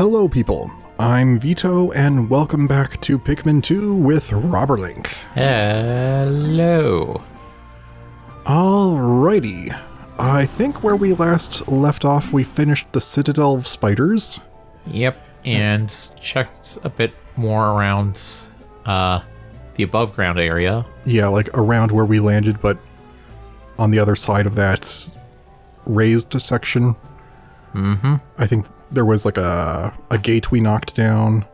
Hello people, I'm Vito and welcome back to Pikmin 2 with Robberlink. Hello. Alrighty, I think where we last left off we finished the Citadel of Spiders. Yep, and checked a bit more around the above ground area. Yeah, like around where we landed, but on the other side of that raised section. Mm-hmm. I think there was like a gate we knocked down.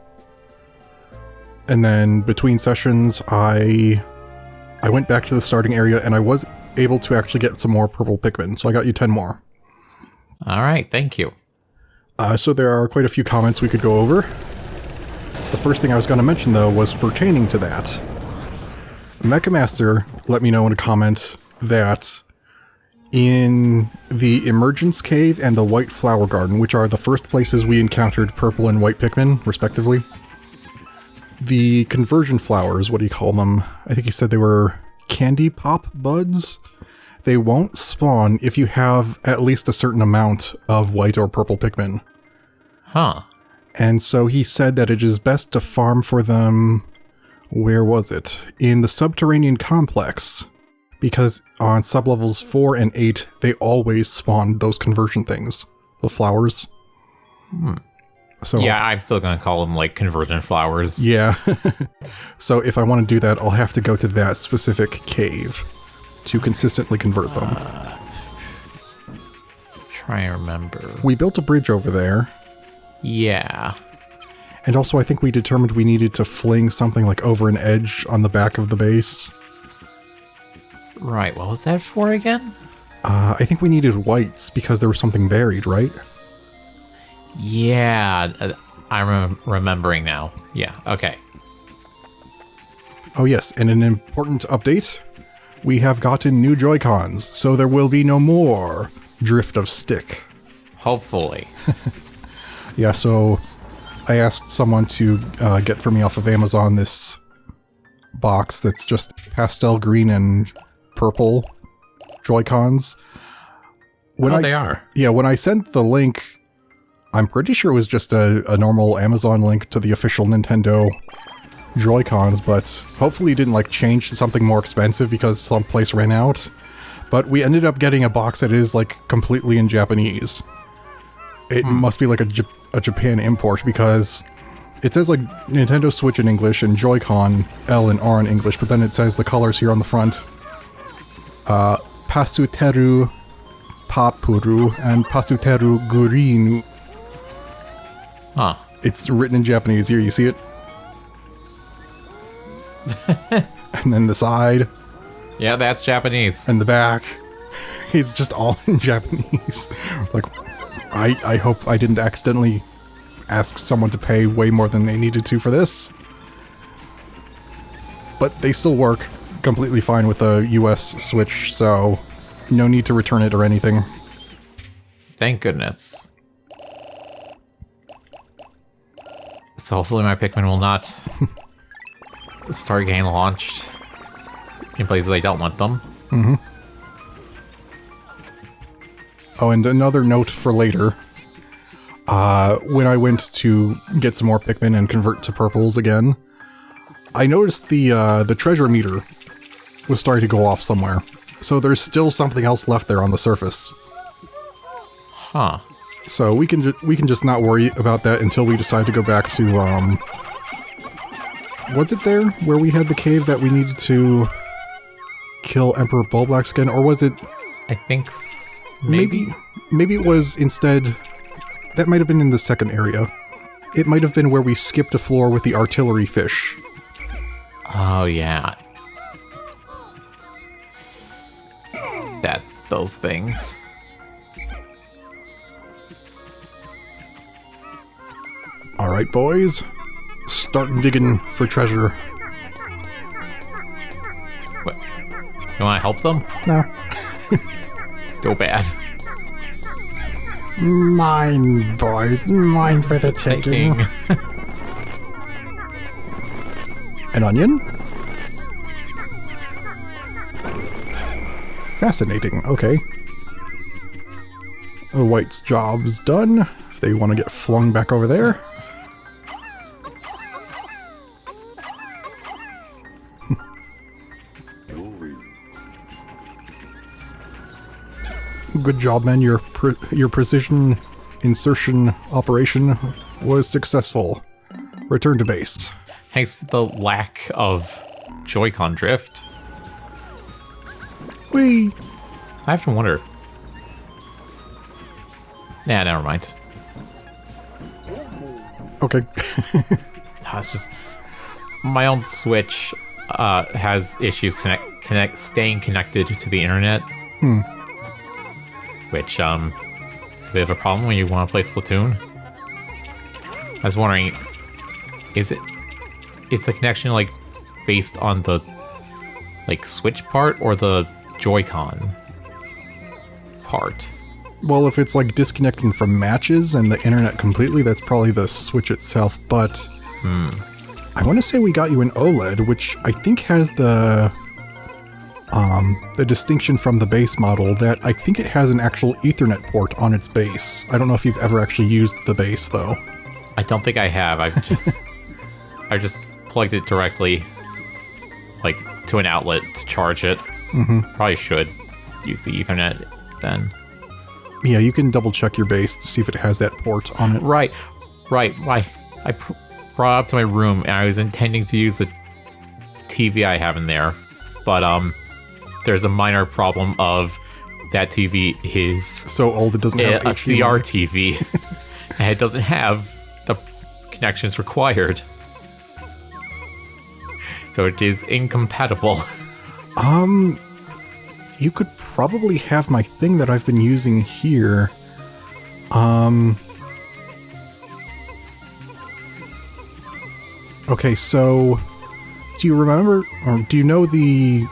And then between sessions, I went back to the starting area and I was able to actually get some more purple Pikmin. So I got you 10 more. All right, thank you. So there are quite a few comments we could go over. The first thing I was going to mention, though, was pertaining to that. Mecha Master let me know in a comment that in the Emergence Cave and the White Flower Garden, which are the first places we encountered purple and white Pikmin, respectively, the conversion flowers, what do you call them? I think he said they were candy pop buds. They won't spawn if you have at least a certain amount of white or purple Pikmin. Huh. And so he said that it is best to farm for them, where was it? In the subterranean complex. Because on sublevels 4 and 8, they always spawn those conversion things. The flowers. So Yeah, I'm still going to call them, like, conversion flowers. yeah. So if I want to do that, I'll have to go to that specific cave to consistently convert them. Try and remember. We built a bridge over there. Yeah. And also I think we determined we needed to fling something like over an edge on the back of the base. Right, what was that for again? I think we needed whites because there was something buried, right? Yeah, I'm remembering now. Yeah, okay. Oh yes, and an important update. We have gotten new Joy-Cons, so there will be no more drift of stick. Hopefully. Yeah, so I asked someone to get for me off of Amazon this box that's just pastel green and purple Joy-Cons. They are. Yeah, when I sent the link, I'm pretty sure it was just a normal Amazon link to the official Nintendo Joy-Cons, but hopefully it didn't like change to something more expensive because someplace ran out. But we ended up getting a box that is like completely in Japanese. It must be like a Japan import because it says like Nintendo Switch in English and Joy-Con L and R in English, but then it says the colors here on the front. Pasuteru Papuru and Pasuteru Gurinu. Huh. It's written in Japanese here, you see it? And then the side. Yeah, that's Japanese. And the back. It's just all in Japanese. Like, I hope I didn't accidentally ask someone to pay way more than they needed to for this. But they still work completely fine with a US Switch, so no need to return it or anything. Thank goodness. So hopefully my Pikmin will not start getting launched in places I don't want them. Mm-hmm. Oh, and another note for later. When I went to get some more Pikmin and convert to purples again, I noticed the treasure meter was starting to go off somewhere. So there's still something else left there on the surface. Huh. So we can just not worry about that until we decide to go back to was it there where we had the cave that we needed to kill Emperor Bulblaxkin, or was it? I think maybe it was instead. That might have been in the second area. It might have been where we skipped a floor with the artillery fish. Oh yeah. Those things. Alright, boys. Start digging for treasure. What? You want to help them? No. Go bad. Mine, boys. Mine for the taking. An onion? Fascinating. Okay. The white's job's done. if they want to get flung back over there. Good job, man. Your precision insertion operation was successful. Return to base. Thanks to the lack of Joy-Con drift. Whee! I have to wonder. Nah, never mind. Okay. It's just my own Switch has issues staying connected to the internet. Which is a bit of a problem when you want to play Splatoon. I was wondering, is the connection like based on the like Switch part or the Joy-Con part? Well, if it's like disconnecting from matches and the internet completely, that's probably the Switch itself, but I want to say we got you an OLED, which I think has the distinction from the base model that I think it has an actual Ethernet port on its base. I don't know if you've ever actually used the base, though. I don't think I have. I just plugged it directly, like, to an outlet to charge it. Probably should use the Ethernet then. Yeah, you can double check your base to see if it has that port on it. Right. I brought it up to my room and I was intending to use the TV I have in there, but there's a minor problem of that TV is so old it doesn't have a HDMI. CR TV, and it doesn't have the connections required, so it is incompatible. You could probably have my thing that I've been using here. Okay, so do you remember, or do you know the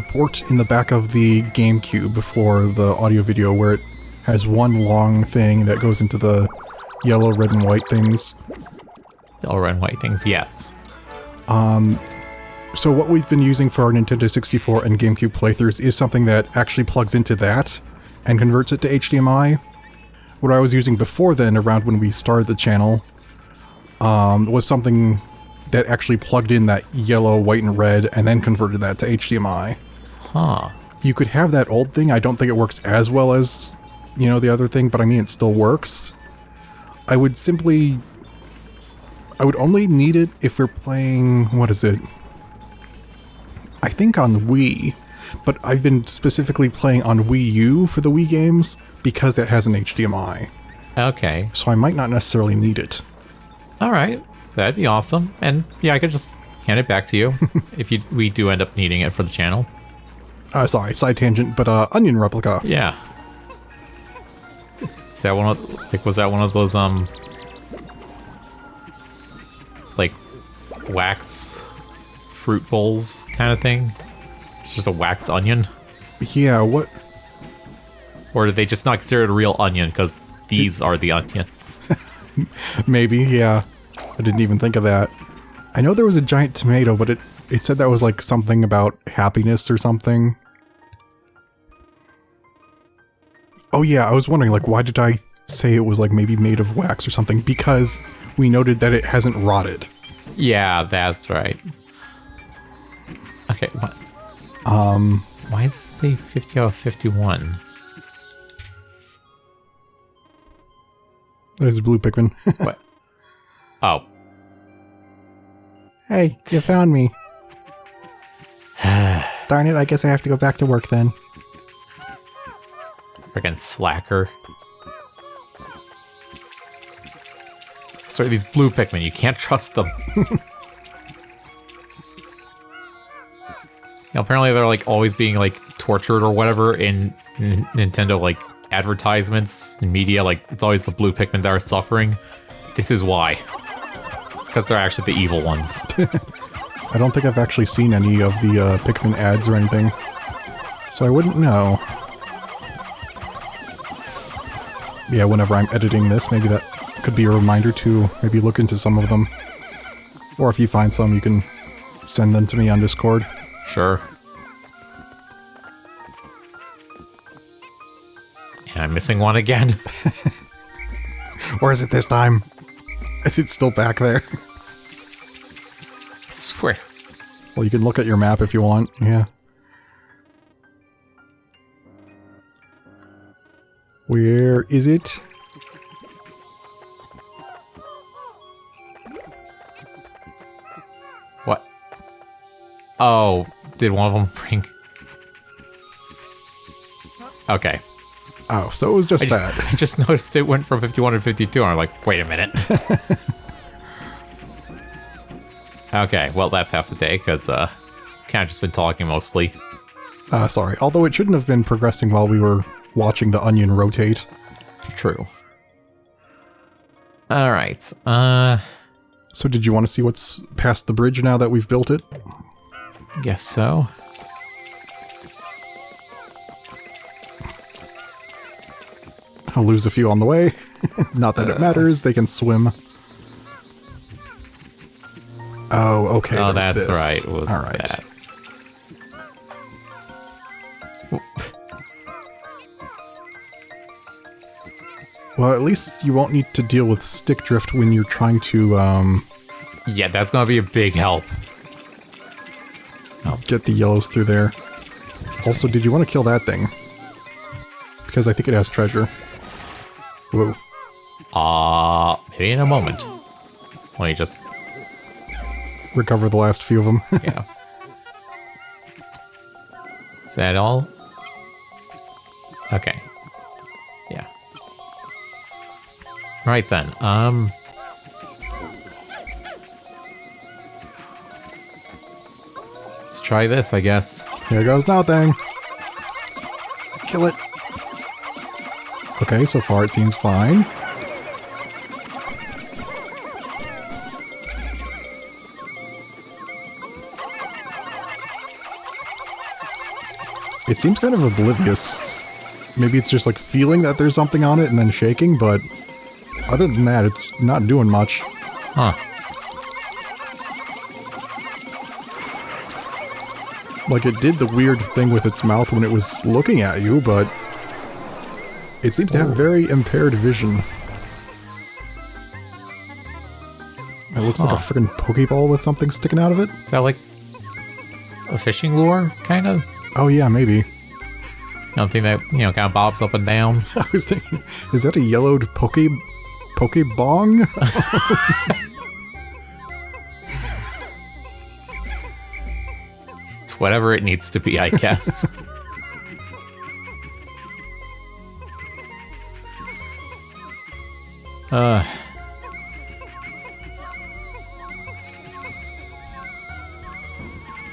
port in the back of the GameCube for the audio-video where it has one long thing that goes into the yellow, red, and white things? Yellow, red, and white things, yes. So what we've been using for our Nintendo 64 and GameCube playthroughs is something that actually plugs into that and converts it to HDMI. What I was using before then, around when we started the channel, was something that actually plugged in that yellow, white, and red and then converted that to HDMI. Huh. You could have that old thing. I don't think it works as well as, you know, the other thing, but I mean, it still works. I would only need it if we're playing, what is it? I think on Wii, but I've been specifically playing on Wii U for the Wii games because that has an HDMI. Okay. So I might not necessarily need it. All right. That'd be awesome. And yeah, I could just hand it back to you if we do end up needing it for the channel. Sorry, side tangent, but Onion Replica. Yeah. Is that one of, like, was that one of those like wax fruit bowls kind of thing? It's just a wax onion? Yeah, what? Or did they just not consider it a real onion because these are the onions? Maybe, yeah. I didn't even think of that. I know there was a giant tomato, but it said that was like something about happiness or something. Oh yeah, I was wondering, like, why did I say it was like maybe made of wax or something? Because we noted that it hasn't rotted. Yeah, that's right. Okay, what? Why does it say 50 out of 51? There's a blue Pikmin. What? Oh. Hey, you found me. Darn it, I guess I have to go back to work then. Freaking slacker. Sorry, these blue Pikmin, you can't trust them. Apparently they're like always being like tortured or whatever in Nintendo like advertisements and media. Like it's always the blue Pikmin that are suffering. This is why. It's because they're actually the evil ones. I don't think I've actually seen any of the Pikmin ads or anything, so I wouldn't know. Yeah, whenever I'm editing this, maybe that could be a reminder to maybe look into some of them. Or if you find some, you can send them to me on Discord. Sure. And I'm missing one again. Or is it this time? Is it still back there? I swear. Well, you can look at your map if you want. Yeah. Where is it? What? Oh, did one of them bring... Okay. Oh, so it was just that. I just noticed it went from 51 to 52, and I'm like, wait a minute. Okay, well, that's half the day, because kind of just been talking mostly. Sorry. Although it shouldn't have been progressing while we were watching the onion rotate. True. Alright, So did you want to see what's past the bridge now that we've built it? guess so. I'll lose a few on the way. Not that it matters, they can swim. Oh, okay. Oh, there's that's this. right. It was all right. that. Well, at least you won't need to deal with stick drift when you're trying to Yeah, that's gonna be a big help. get the yellows through there. Also, did you want to kill that thing? Because I think it has treasure. Whoa. Maybe in a moment. Let me just... Recover the last few of them. Yeah. Is that all? Okay. Yeah. Right then, let's try this, I guess. Here goes nothing. Kill it. Okay, so far it seems fine. It seems kind of oblivious. Maybe it's just like feeling that there's something on it and then shaking, but other than that, it's not doing much. Huh. Like, it did the weird thing with its mouth when it was looking at you, but it seems to have very impaired vision. It looks like a freaking Pokeball with something sticking out of it. Is that like a fishing lure, kind of? Oh yeah, maybe. Something that, you know, kind of bobs up and down. I was thinking, is that a yellowed Pokebong? It's whatever it needs to be, I guess.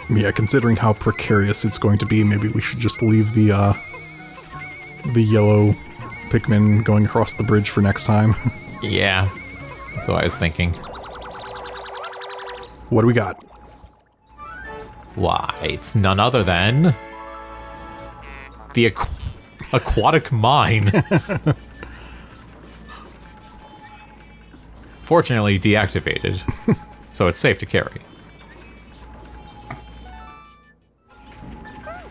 Yeah, considering how precarious it's going to be, maybe we should just leave the yellow Pikmin going across the bridge for next time. Yeah, that's what I was thinking. What do we got? Why, it's none other than the aquatic mine. Fortunately deactivated, so it's safe to carry.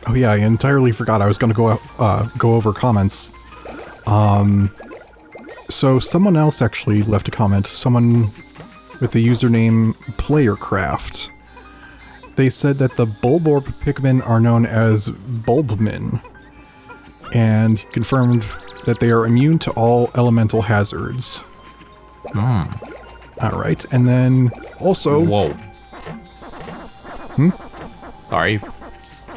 Oh yeah, I entirely forgot I was going to go over comments. So someone else actually left a comment. Someone with the username PlayerCraft. They said that the Bulborb Pikmin are known as Bulbmin, and confirmed that they are immune to all elemental hazards. Alright, and then also... Whoa. Sorry. Just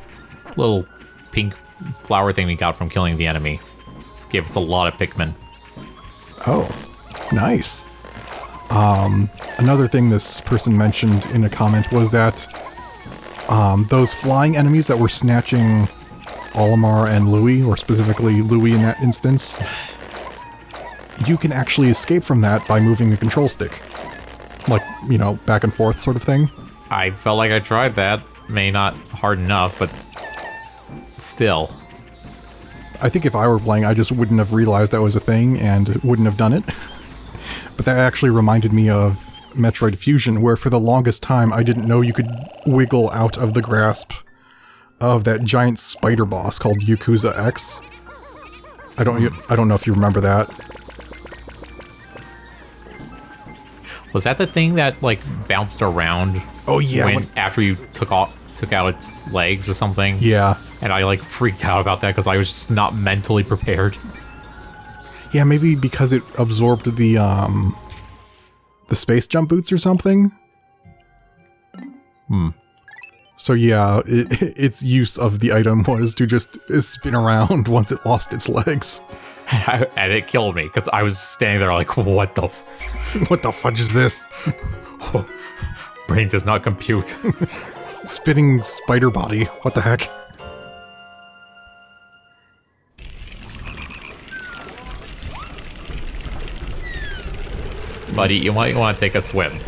little pink flower thing we got from killing the enemy. This gave us a lot of Pikmin. Oh, nice. Another thing this person mentioned in a comment was that those flying enemies that were snatching Olimar and Louie, or specifically Louie in that instance, you can actually escape from that by moving the control stick. Like, you know, back and forth sort of thing. I felt like I tried that. May not hard enough, but still. I think if I were playing, I just wouldn't have realized that was a thing and wouldn't have done it. But that actually reminded me of Metroid Fusion, where for the longest time I didn't know you could wiggle out of the grasp of that giant spider boss called Yakuza X. I don't know if you remember that. Was that the thing that like bounced around? Oh yeah. After you took out its legs or something? Yeah. And I like freaked out about that because I was just not mentally prepared. Yeah, maybe because it absorbed the space jump boots or something. So yeah, its use of the item was to just spin around once it lost its legs. And it killed me because I was standing there like, what the What the fudge is this? brain does not compute. Spinning spider body. What the heck? Buddy, you might want to take a swim.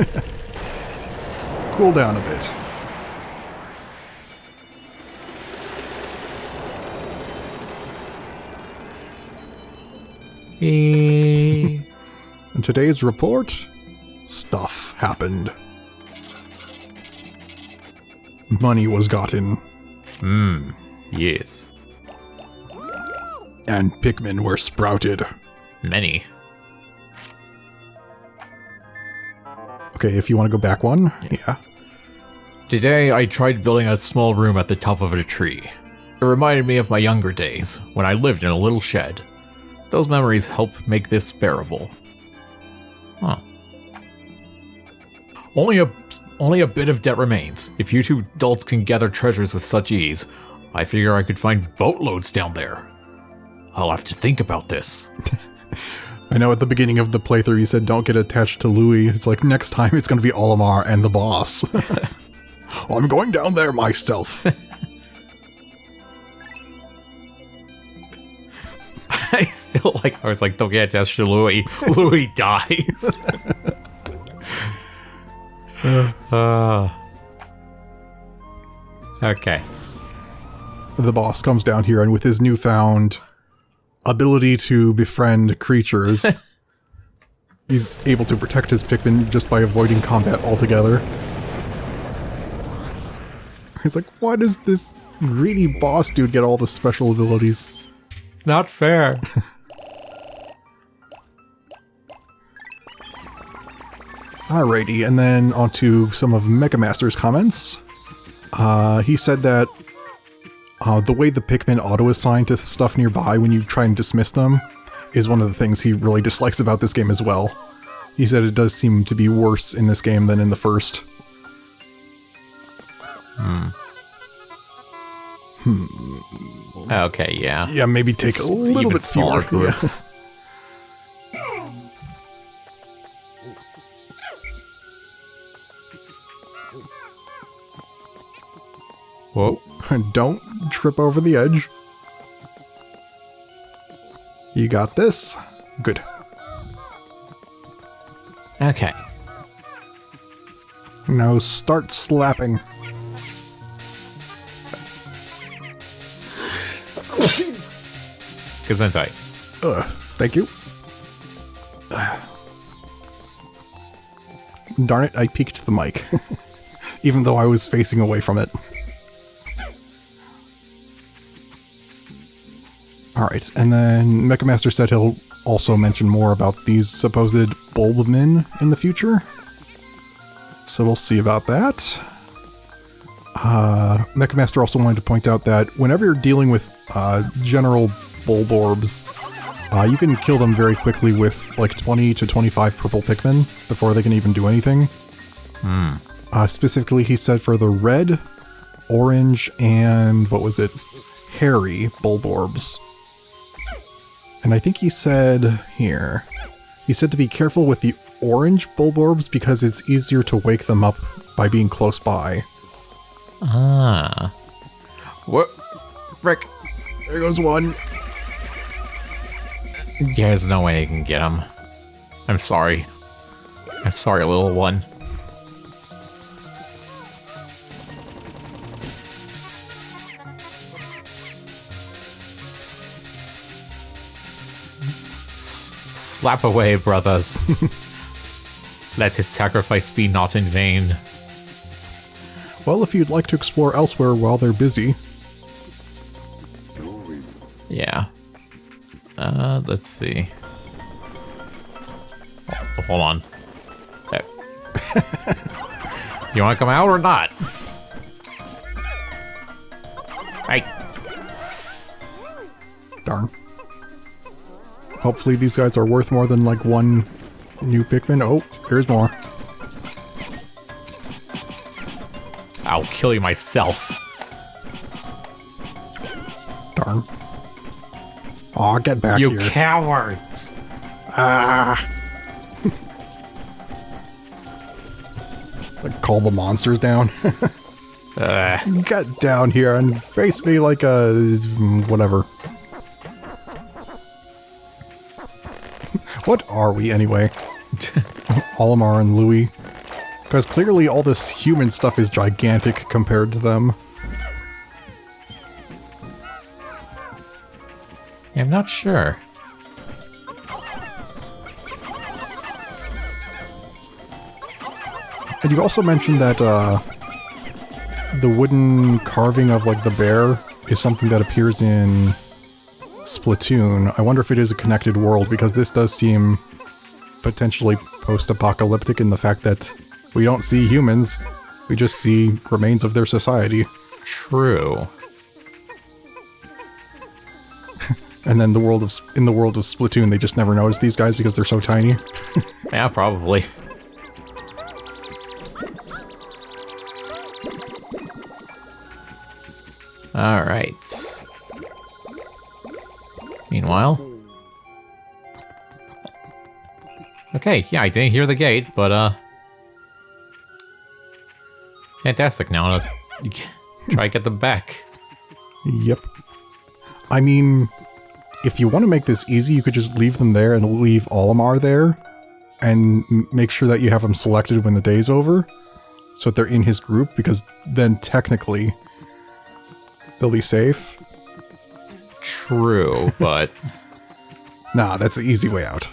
Cool down a bit. In today's report, stuff happened. Money was gotten. Yes. And Pikmin were sprouted. Many. Okay, if you want to go back one, yeah. Today, I tried building a small room at the top of a tree. It reminded me of my younger days, when I lived in a little shed. Those memories help make this bearable. Huh. Only a bit of debt remains. If you two adults can gather treasures with such ease, I figure I could find boatloads down there. I'll have to think about this. I know at the beginning of the playthrough you said don't get attached to Louis. It's like next time it's going to be Olimar and the boss. I'm going down there myself. I was like, don't get attached to Louis. Louis dies. Okay. The boss comes down here and with his newfound ability to befriend creatures, he's able to protect his Pikmin just by avoiding combat altogether. It's like, why does this greedy boss dude get all the special abilities? It's not fair. Alrighty, and then onto some of Mecha Master's comments. He said that the way the Pikmin auto-assign to stuff nearby when you try and dismiss them is one of the things he really dislikes about this game as well. He said it does seem to be worse in this game than in the first. Okay, yeah. Yeah, maybe take a little even bit smaller fewer groups. Whoa. Don't trip over the edge. You got this. Good. Okay. Now start slapping. Gesundheit. Thank you. Darn it, I peeked the mic. Even though I was facing away from it. Alright, and then Mecha Master said he'll also mention more about these supposed bulbmen in the future. So we'll see about that. Mecha Master also wanted to point out that whenever you're dealing with general bulb orbs, you can kill them very quickly with like 20 to 25 purple Pikmin before they can even do anything. Specifically, he said for the red, orange, and what was it? Hairy bulb orbs. And I think he said here, he said to be careful with the orange bulb orbs because it's easier to wake them up by being close by. Ah. What? Frick. There goes one. Yeah, there's no way I can get him. I'm sorry. I'm sorry, little one. Slap away, brothers. Let his sacrifice be not in vain. Well, if you'd like to explore elsewhere while they're busy. Yeah. Let's see. Oh, hold on. You want to come out or not? Hey. Darn. Hopefully these guys are worth more than like one new Pikmin. Oh, here's more. I'll kill you myself. Darn. Aw, get back here. You cowards! Ah! Like, call the monsters down. Get down here and face me like a... whatever. What are we, anyway? Olimar and Louis. Because clearly all this human stuff is gigantic compared to them. Yeah, I'm not sure. And you also mentioned that the wooden carving of like the bear is something that appears in Splatoon. I wonder if it is a connected world, because this does seem potentially post-apocalyptic in the fact that we don't see humans, we just see remains of their society. True. And then in the world of Splatoon, they just never notice these guys because they're so tiny. Yeah, probably. Alright. Meanwhile... Okay, yeah, I didn't hear the gate, but, fantastic, now I'm gonna try to get them back. Yep. I mean, if you want to make this easy, you could just leave them there and leave Olimar there, and make sure that you have them selected when the day's over, so that they're in his group, because then technically they'll be safe. True, but... Nah, that's the easy way out.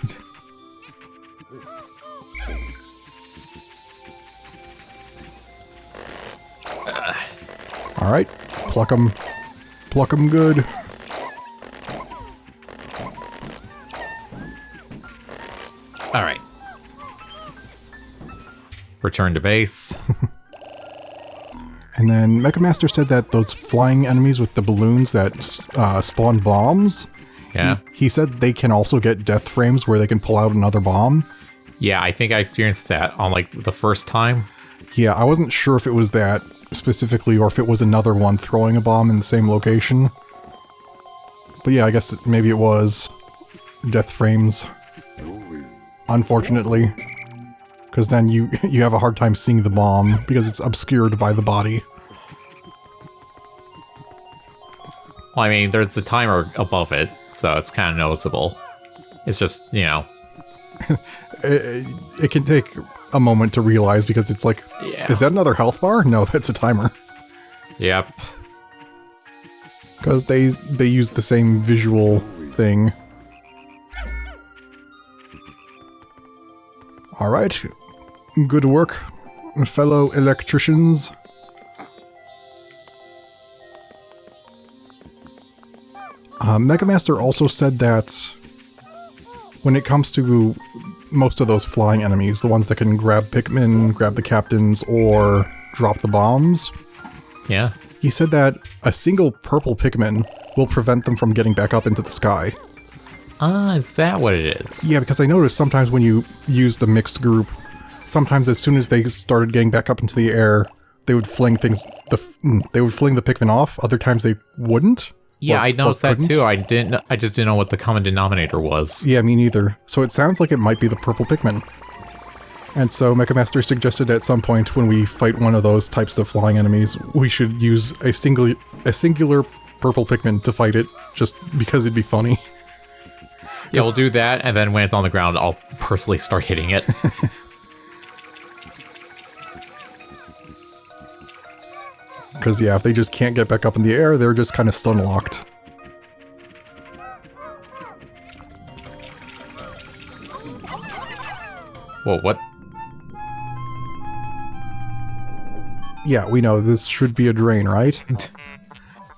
Alright, pluck 'em. Pluck 'em good. Alright. Return to base. And then Mecha Master said that those flying enemies with the balloons that spawn bombs, Yeah. he said they can also get death frames where they can pull out another bomb. Yeah, I think I experienced that on, like, the first time. Yeah, I wasn't sure if it was that specifically or if it was another one throwing a bomb in the same location. But yeah, I guess maybe it was death frames. Unfortunately. Because then you have a hard time seeing the bomb because it's obscured by the body. Well, I mean, there's the timer above it, so it's kind of noticeable. It's just, you know... It can take a moment to realize because it's like, Yeah. Is that another health bar? No, that's a timer. Yep. Because they use the same visual thing. Alright. Good work, fellow electricians. Mega Master also said that when it comes to most of those flying enemies, the ones that can grab Pikmin, grab the captains, or drop the bombs, Yeah. he said that a single purple Pikmin will prevent them from getting back up into the sky. Ah, is that what it is? Yeah, because I noticed sometimes when you used a mixed group, sometimes as soon as they started getting back up into the air, they would fling things. They would fling the Pikmin off. Other times they wouldn't. Yeah, Or- I noticed or that couldn't. too. I just didn't know what the common denominator was. Yeah, me neither. So it sounds like it might be the purple Pikmin. And so Mecha Master suggested at some point when we fight one of those types of flying enemies, we should use a singular purple Pikmin to fight it, just because it'd be funny. Yeah, we'll do that, and then when it's on the ground, I'll personally start hitting it. Because, yeah, if they just can't get back up in the air, they're just kind of stun-locked. Whoa, what? Yeah, we know this should be a drain, right?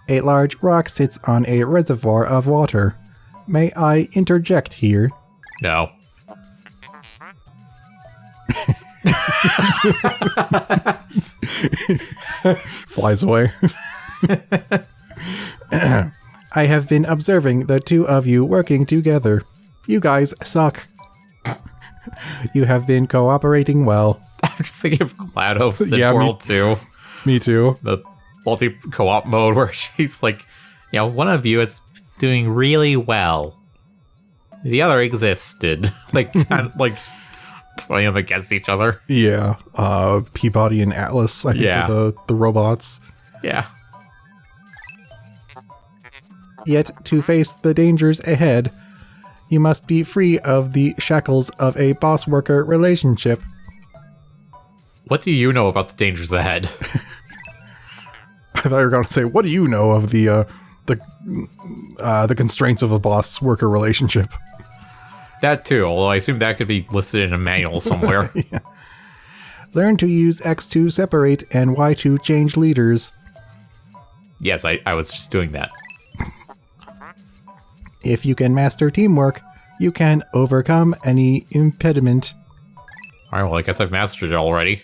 A large rock sits on a reservoir of water. May I interject here? No. Flies away. I have been observing the two of you working together. You guys suck. You have been cooperating well. I'm just thinking of GLaDOS in Yeah, World 2. Me too. The multi-co-op mode where she's like, one of you is doing really well. The other existed. Like, kind of like just putting them against each other. Yeah. Peabody and Atlas, I think, are the robots. Yeah. Yet, to face the dangers ahead, you must be free of the shackles of a boss-worker relationship. What do you know about the dangers ahead? I thought you were going to say, what do you know of the constraints of a boss-worker relationship? That too, although I assume that could be listed in a manual somewhere. Yeah. Learn to use X to separate and Y to change leaders. Yes, I was just doing that. If you can master teamwork, you can overcome any impediment. Alright, well, I guess I've mastered it already.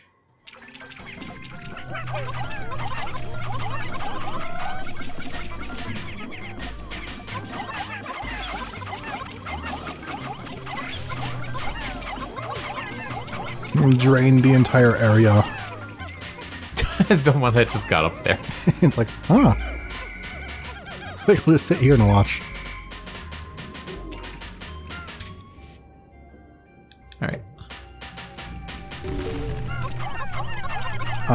Drain the entire area. The one that just got up there. It's like, huh. I'll just sit here and watch. Alright.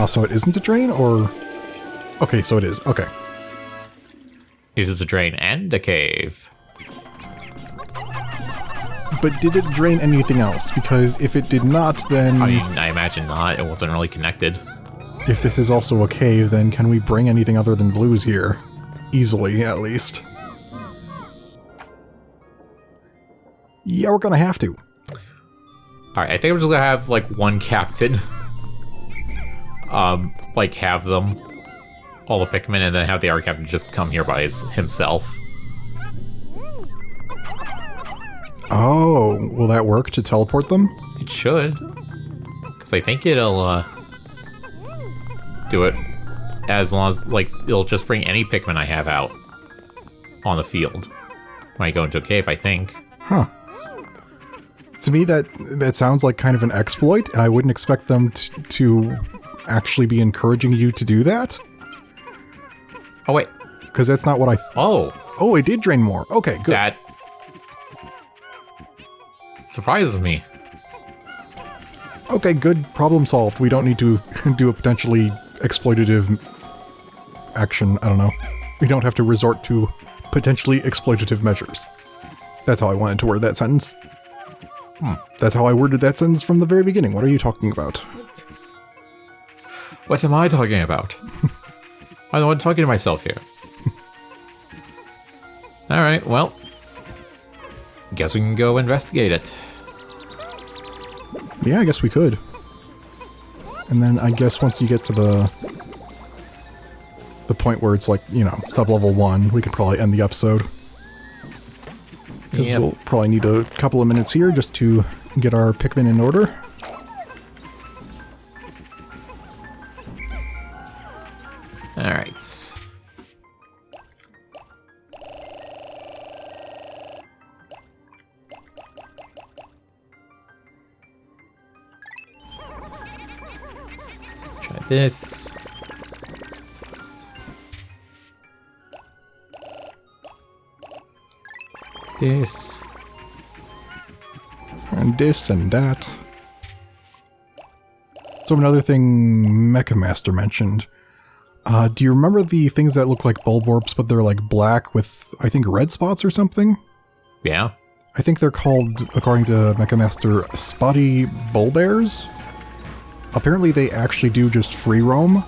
So it isn't a drain, or... Okay, so it is. Okay. It is a drain and a cave. But did it drain anything else? Because if it did not, then... I mean, I imagine not. It wasn't really connected. If this is also a cave, then can we bring anything other than blues here? Easily, at least. Yeah, we're gonna have to. Alright, I think I'm just gonna have, like, one captain. Like, have them, all the Pikmin, and then have the other captain just come here by himself. Oh, will that work to teleport them? It should. Because I think it'll, do it as long as, like, it'll just bring any Pikmin I have out on the field when I go into a cave, I think. Huh. To me, that sounds like kind of an exploit, and I wouldn't expect them to actually be encouraging you to do that. Oh, wait. Because that's not what I... Oh, it did drain more. Okay, good. That surprises me. Okay, good. Problem solved. We don't need to do a potentially exploitative action. I don't know. We don't have to resort to potentially exploitative measures. That's how I wanted to word that sentence. That's how I worded that sentence from the very beginning. What are you talking about? What am I talking about? I'm the one talking to myself here. Alright, well. Guess we can go investigate it. Yeah, I guess we could. And then I guess once you get to the point where it's like, you know, sub-level 1, we could probably end the episode. Because we'll probably need a couple of minutes here just to get our Pikmin in order. Alright. Let's try this. This. And this and that. So another thing Mecha Master mentioned. Do you remember the things that look like Bulborbs, but they're like black with, I think, red spots or something? Yeah. I think they're called, according to Mecha Master, spotty Bulbears. Apparently they actually do just free roam.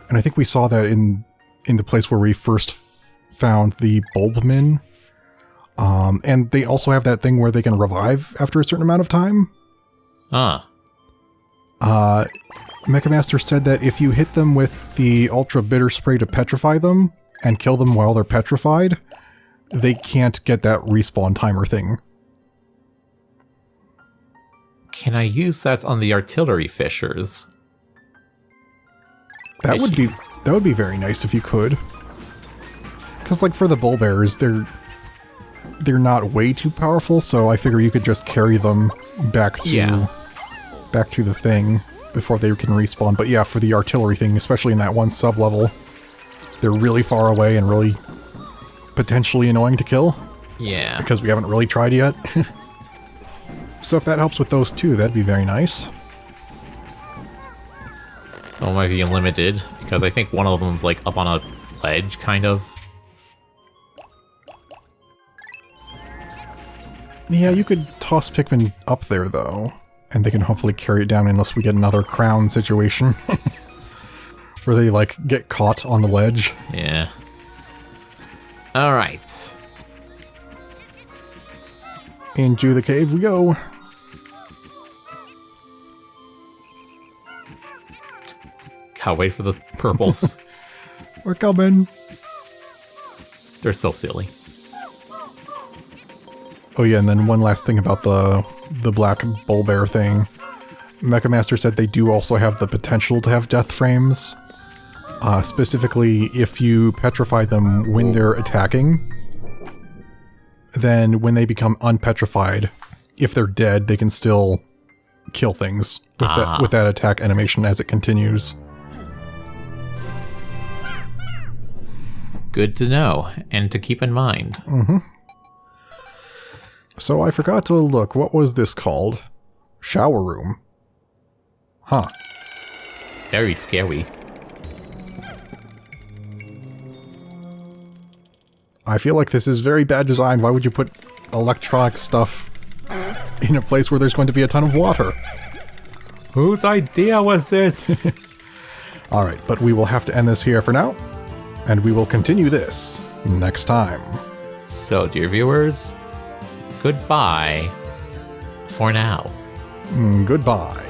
And I think we saw that in the place where we first found the Bulbmin. And they also have that thing where they can revive after a certain amount of time. Mecha Master said that if you hit them with the Ultra Bitter Spray to petrify them, and kill them while they're petrified, they can't get that respawn timer thing. Can I use that on the artillery fishers? That would be Fishies. very nice if you could. Because like for the bull bears, they're not way too powerful, so I figure you could just carry them back to the thing before they can respawn. But yeah, for the artillery thing, especially in that one sub-level, they're really far away and really potentially annoying to kill. Yeah. Because we haven't really tried yet. So if that helps with those two, that'd be very nice. Oh, it might be unlimited, because I think one of them's like up on a ledge, kind of. Yeah, you could toss Pikmin up there, though. And they can hopefully carry it down unless we get another crown situation. Where they, like, get caught on the ledge. Yeah. Alright. Into the cave we go. Can't wait for the purples. We're coming. They're so silly. Oh yeah, and then one last thing about the black bull bear thing. Mecha Master said they do also have the potential to have death frames. Specifically, if you petrify them when they're attacking, then when they become unpetrified, if they're dead, they can still kill things with that attack animation as it continues. Good to know, and to keep in mind. Mm-hmm. So I forgot to look. What was this called? Shower room. Huh. Very scary. I feel like this is very bad design. Why would you put electronic stuff in a place where there's going to be a ton of water? Whose idea was this? Alright, but we will have to end this here for now. And we will continue this next time. So, dear viewers, goodbye for now. Goodbye.